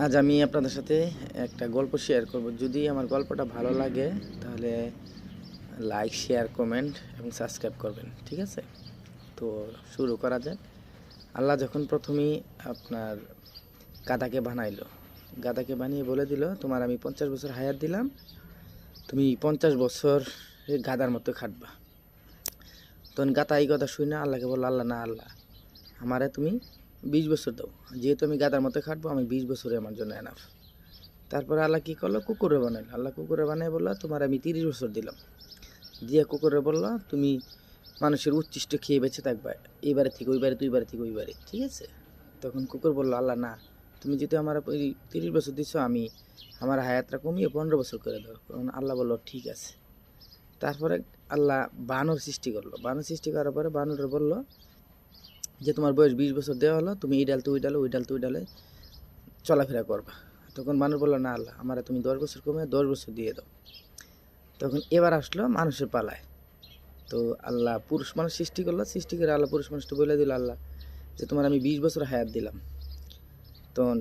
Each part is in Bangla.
আজ আমি আপনাদের সাথে একটা গল্প শেয়ার করব। যদি আমার গল্পটা ভালো লাগে তাহলে লাইক, শেয়ার, কমেন্ট এবং সাবস্ক্রাইব করবেন। ঠিক আছে? তো শুরু করা যাক। আল্লাহ যখন প্রথমেই আপনার গাধাকে বানাইলো, গাধাকে বানিয়ে বলে দিল, তোমার আমি 50 বছর হায়াত দিলাম, তুমি 50 বছর গাধার মতো খাটবা। তখন গাধা এই কথা শুই না আল্লাহকে বললো, আল্লাহ না, আল্লাহ আমারে তুমি 20 বছর দাও, যেহেতু আমি গাধার মতো খাটবো, আমি 20 বছরে আমার জন্য এনাফ। তারপরে আল্লাহ কী করলো, কুকুরে বানাইলো। আল্লাহ কুকুরে বানিয়ে বললো, তোমার আমি 30 বছর দিলাম। দিয়ে কুকুরে বললো, তুমি মানুষের উচ্ছিষ্ট খেয়ে বেঁচে থাকবা, এইবারে থেকে ওইবারে, দুইবারে থেকে ওইবারে। ঠিক আছে? তখন কুকুর বললো, আল্লাহ না, তুমি যদি আমার ওই 30 বছর দিচ্ছ, আমি আমার হায়াতটা কমিয়ে 15 বছর করে দাও। তখন আল্লাহ বললো, ঠিক আছে। তারপরে আল্লাহ বানর সৃষ্টি করলো। বানর সৃষ্টি করার পরে বানরে বললো যে তোমার বয়স 20 বছর দেওয়া হলো, তুমি এই ডাল তো ওই ডালে, ওই ডাল তো ওই ডালে চলাফেরা করবা। তখন বানর বললো, না আল্লাহ, আমার তুমি 10 বছর কমে 10 বছর দিয়ে দাও। তখন এবার আসলো মানুষের পালায়। তো আল্লাহ পুরুষ মানুষ সৃষ্টি করলো, সৃষ্টি করে আল্লাহ পুরুষ মানুষটা বলে দিল আল্লাহ যে তোমার আমি 20 বছর হায়াত দিলাম। তখন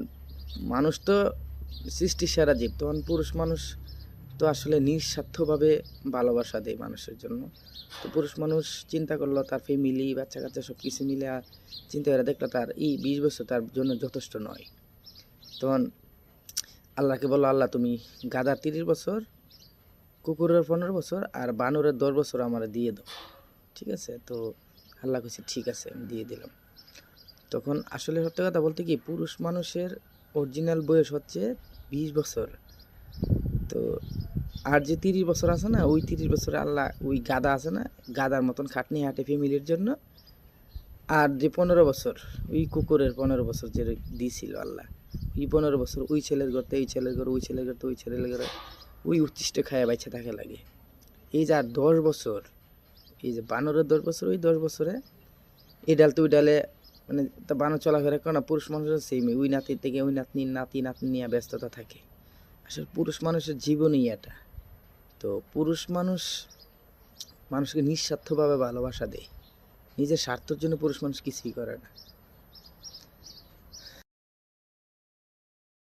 মানুষ তো সৃষ্টির সেরা জীব, তখন পুরুষ মানুষ তো আসলে নিঃস্বার্থভাবে ভালোবাসা দেয় মানুষের জন্য। তো পুরুষ মানুষ চিন্তা করলো, তার ফ্যামিলি, বাচ্চা কাচ্চা সব কিছু মিলে চিন্তা করে দেখলো তার এই 20 বছর তার জন্য যথেষ্ট নয়। তখন আল্লাহকে বললো, আল্লাহ তুমি গাধার 30 বছর, কুকুরের 15 বছর আর বানরের 10 বছর আমার দিয়ে দাও। ঠিক আছে? তো আল্লাহ কইছে, ঠিক আছে, আমি দিয়ে দিলাম। তখন আসলে সত্য কথা বলতে কি, পুরুষ মানুষের অরিজিনাল বয়স হচ্ছে 20 বছর। তো আর যে 30 বছর আছে না, ওই 30 বছরে আল্লাহ ওই গাদা আছে না, গাদার মতন খাটনি হাঁটে ফ্যামিলির জন্য। আর যে 15 বছর, ওই কুকুরের 15 বছর যে দিয়েছিল আল্লাহ, ওই 15 বছর ওই ছেলের ঘরতে, এই ছেলের ঘর, ওই ছেলের ঘরতে, ওই ছেলের ঘরে ওই উচ্ছিষ্ট খায়া বাইছে থাকে লাগে। এই যে আর 10 বছর, এই যে বানরের 10 বছর, ওই 10 বছরে এই ডাল তো ওই ডালে, মানে তা বানর চলাফেরা করে না, পুরুষ মানুষের সেমই, ওই নাতি থেকে ওই নাতনি, নাতি নাতনি নিয়ে ব্যস্ততা থাকে। আসলে পুরুষ মানুষের জীবনই এটা। তো পুরুষ মানুষ মানুষকে নিঃস্বার্থভাবে ভালোবাসা দেয়, নিজের স্বার্থের জন্য পুরুষ মানুষ কিছুই করে না।